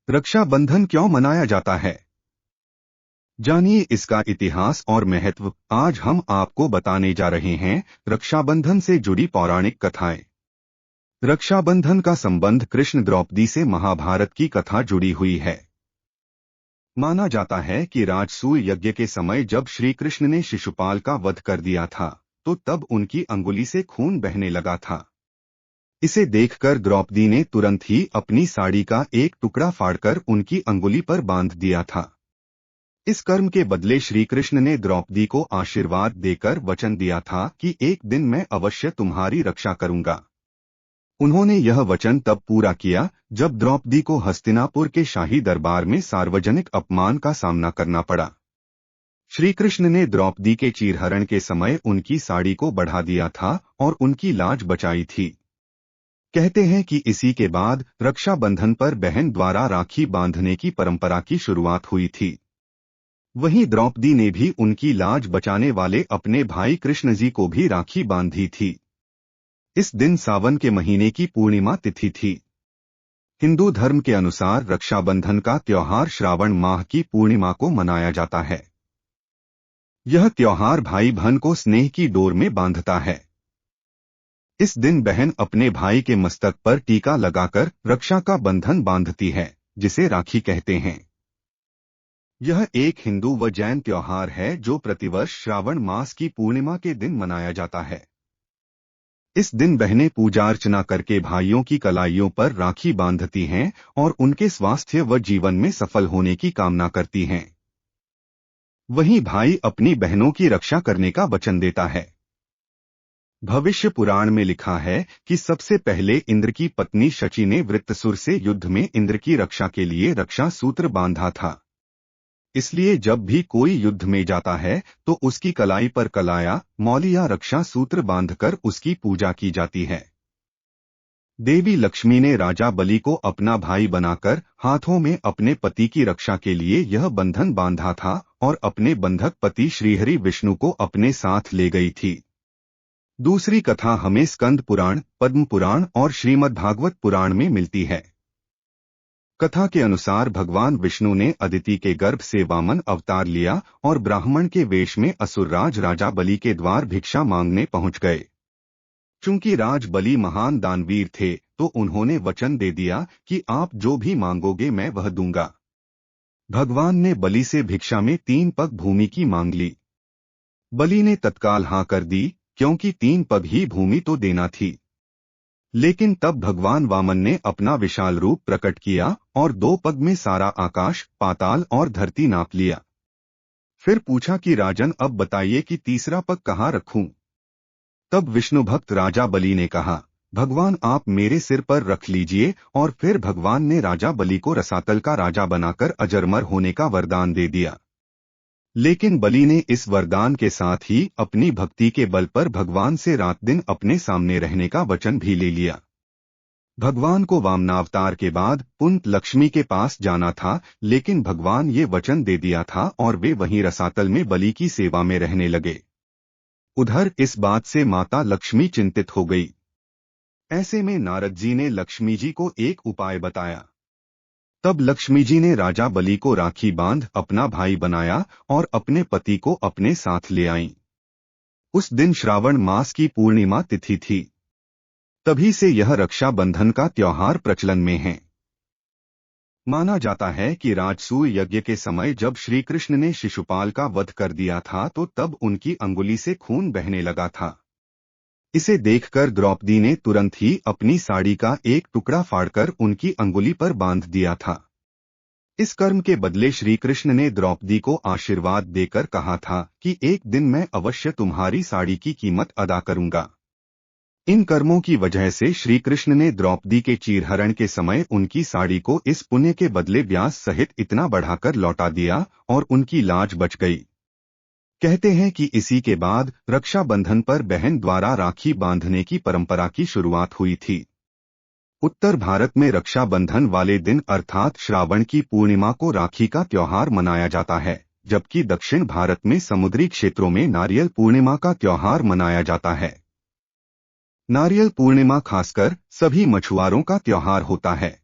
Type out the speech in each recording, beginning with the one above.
रक्षाबंधन क्यों मनाया जाता है? जानिए इसका इतिहास और महत्व। आज हम आपको बताने जा रहे हैं रक्षाबंधन से जुड़ी पौराणिक कथाएं। रक्षाबंधन का संबंध कृष्ण द्रौपदी से महाभारत की कथा जुड़ी हुई है। माना जाता है कि राजसूय यज्ञ के समय जब श्री कृष्ण ने शिशुपाल का वध कर दिया था, तो तब उनकी अंगुली से खून बहने लगा था। इसे देखकर द्रौपदी ने तुरंत ही अपनी साड़ी का एक टुकड़ा फाड़कर उनकी अंगुली पर बांध दिया था। इस कर्म के बदले श्री कृष्ण ने द्रौपदी को आशीर्वाद देकर वचन दिया था कि एक दिन मैं अवश्य तुम्हारी रक्षा करूंगा। उन्होंने यह वचन तब पूरा किया जब द्रौपदी को हस्तिनापुर के शाही दरबार में सार्वजनिक अपमान का सामना करना पड़ा। श्री कृष्ण ने द्रौपदी के चीरहरण के समय उनकी साड़ी को बढ़ा दिया था और उनकी लाज बचाई थी। कहते हैं कि इसी के बाद रक्षाबंधन पर बहन द्वारा राखी बांधने की परंपरा की शुरुआत हुई थी। वहीं द्रौपदी ने भी उनकी लाज बचाने वाले अपने भाई कृष्ण जी को भी राखी बांधी थी। इस दिन सावन के महीने की पूर्णिमा तिथि थी। हिंदू धर्म के अनुसार रक्षाबंधन का त्योहार श्रावण माह की पूर्णिमा को मनाया जाता है। यह त्योहार भाई बहन को स्नेह की डोर में बांधता है। इस दिन बहन अपने भाई के मस्तक पर टीका लगाकर रक्षा का बंधन बांधती है, जिसे राखी कहते हैं। यह एक हिंदू व जैन त्योहार है जो प्रतिवर्ष श्रावण मास की पूर्णिमा के दिन मनाया जाता है। इस दिन बहनें पूजा अर्चना करके भाइयों की कलाइयों पर राखी बांधती हैं और उनके स्वास्थ्य व जीवन में सफल होने की कामना करती हैं। वहीं भाई अपनी बहनों की रक्षा करने का वचन देता है। भविष्य पुराण में लिखा है कि सबसे पहले इंद्र की पत्नी शची ने वृत्रसुर से युद्ध में इंद्र की रक्षा के लिए रक्षा सूत्र बांधा था। इसलिए जब भी कोई युद्ध में जाता है तो उसकी कलाई पर कलाया, मौली या रक्षा सूत्र बांधकर उसकी पूजा की जाती है। देवी लक्ष्मी ने राजा बलि को अपना भाई बनाकर हाथों में अपने पति की रक्षा के लिए यह बंधन बांधा था और अपने बंधक पति श्रीहरि विष्णु को अपने साथ ले गई थी। दूसरी कथा हमें स्कंद पुराण, पद्म पुराण और श्रीमद्भागवत पुराण में मिलती है। कथा के अनुसार भगवान विष्णु ने अदिति के गर्भ से वामन अवतार लिया और ब्राह्मण के वेश में असुरराज राजा बलि के द्वार भिक्षा मांगने पहुंच गए। चूंकि राज बलि महान दानवीर थे, तो उन्होंने वचन दे दिया कि आप जो भी मांगोगे मैं वह दूंगा। भगवान ने बलि से भिक्षा में 3 पग भूमि की मांग ली। बलि ने तत्काल हाँ कर दी, क्योंकि 3 पग ही भूमि तो देना थी। लेकिन तब भगवान वामन ने अपना विशाल रूप प्रकट किया और 2 पग में सारा आकाश, पाताल और धरती नाप लिया। फिर पूछा कि राजन अब बताइए कि तीसरा पग कहाँ रखूं? तब विष्णु भक्त राजा बलि ने कहा, भगवान आप मेरे सिर पर रख लीजिए। और फिर भगवान ने राजा बलि को रसातल का राजा बनाकर अजरमर होने का वरदान दे दिया। लेकिन बलि ने इस वरदान के साथ ही अपनी भक्ति के बल पर भगवान से रात दिन अपने सामने रहने का वचन भी ले लिया। भगवान को वामनावतार के बाद पुंत लक्ष्मी के पास जाना था, लेकिन भगवान ये वचन दे दिया था और वे वहीं रसातल में बलि की सेवा में रहने लगे। उधर इस बात से माता लक्ष्मी चिंतित हो गई। ऐसे में नारद जी ने लक्ष्मी जी को एक उपाय बताया। तब लक्ष्मी जी ने राजा बलि को राखी बांध अपना भाई बनाया और अपने पति को अपने साथ ले आईं। उस दिन श्रावण मास की पूर्णिमा तिथि थी। तभी से यह रक्षाबंधन का त्योहार प्रचलन में है। माना जाता है कि राजसूय यज्ञ के समय जब श्री कृष्ण ने शिशुपाल का वध कर दिया था, तो तब उनकी अंगुली से खून बहने लगा था। इसे देखकर द्रौपदी ने तुरंत ही अपनी साड़ी का एक टुकड़ा फाड़कर उनकी अंगुली पर बांध दिया था। इस कर्म के बदले श्री कृष्ण ने द्रौपदी को आशीर्वाद देकर कहा था कि एक दिन मैं अवश्य तुम्हारी साड़ी की कीमत अदा करूंगा। इन कर्मों की वजह से श्री कृष्ण ने द्रौपदी के चीरहरण के समय उनकी साड़ी को इस पुण्य के बदले ब्याज सहित इतना बढ़ाकर लौटा दिया और उनकी लाज बच गई। कहते हैं कि इसी के बाद रक्षाबंधन पर बहन द्वारा राखी बांधने की परंपरा की शुरुआत हुई थी। उत्तर भारत में रक्षाबंधन वाले दिन अर्थात श्रावण की पूर्णिमा को राखी का त्योहार मनाया जाता है, जबकि दक्षिण भारत में समुद्री क्षेत्रों में नारियल पूर्णिमा का त्योहार मनाया जाता है। नारियल पूर्णिमा खासकर सभी मछुआरों का त्योहार होता है।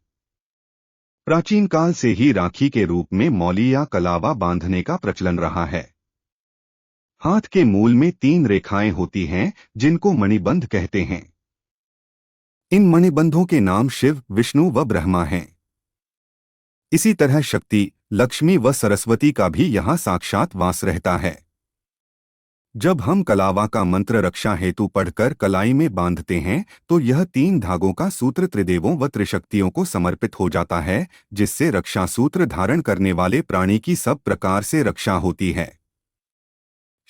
प्राचीन काल से ही राखी के रूप में मौली या कलावा बांधने का प्रचलन रहा है। हाथ के मूल में 3 रेखाएं होती हैं, जिनको मणिबंध कहते हैं। इन मणिबंधों के नाम शिव, विष्णु व ब्रह्मा हैं। इसी तरह शक्ति, लक्ष्मी व सरस्वती का भी यहाँ साक्षात वास रहता है। जब हम कलावा का मंत्र रक्षा हेतु पढ़कर कलाई में बांधते हैं तो यह 3 धागों का सूत्र त्रिदेवों व त्रिशक्तियों को समर्पित हो जाता है, जिससे रक्षा सूत्र धारण करने वाले प्राणी की सब प्रकार से रक्षा होती है।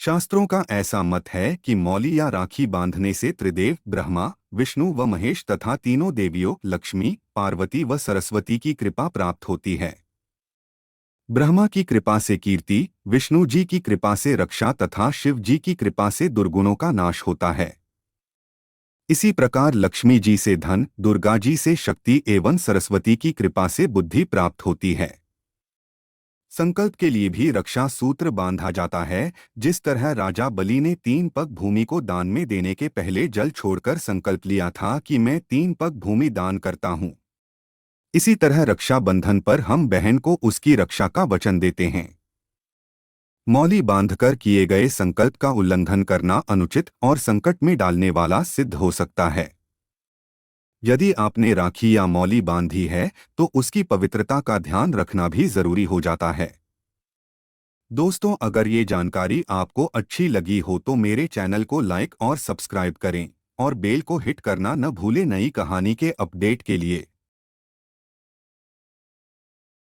शास्त्रों का ऐसा मत है कि मौली या राखी बांधने से त्रिदेव ब्रह्मा, विष्णु व महेश तथा तीनों देवियों लक्ष्मी, पार्वती व सरस्वती की कृपा प्राप्त होती है। ब्रह्मा की कृपा से कीर्ति, विष्णु जी की कृपा से रक्षा तथा शिव जी की कृपा से दुर्गुणों का नाश होता है। इसी प्रकार लक्ष्मी जी से धन, दुर्गा जी से शक्ति एवं सरस्वती की कृपा से बुद्धि प्राप्त होती है। संकल्प के लिए भी रक्षा सूत्र बांधा जाता है। जिस तरह राजा बलि ने 3 पग भूमि को दान में देने के पहले जल छोड़कर संकल्प लिया था कि मैं 3 पग भूमि दान करता हूँ। इसी तरह रक्षाबंधन पर हम बहन को उसकी रक्षा का वचन देते हैं। मौली बांधकर किए गए संकल्प का उल्लंघन करना अनुचित और संकट में डालने वाला सिद्ध हो सकता है। यदि आपने राखी या मौली बांधी है तो उसकी पवित्रता का ध्यान रखना भी जरूरी हो जाता है। दोस्तों, अगर ये जानकारी आपको अच्छी लगी हो तो मेरे चैनल को लाइक और सब्सक्राइब करें और बेल को हिट करना न भूलें नई कहानी के अपडेट के लिए।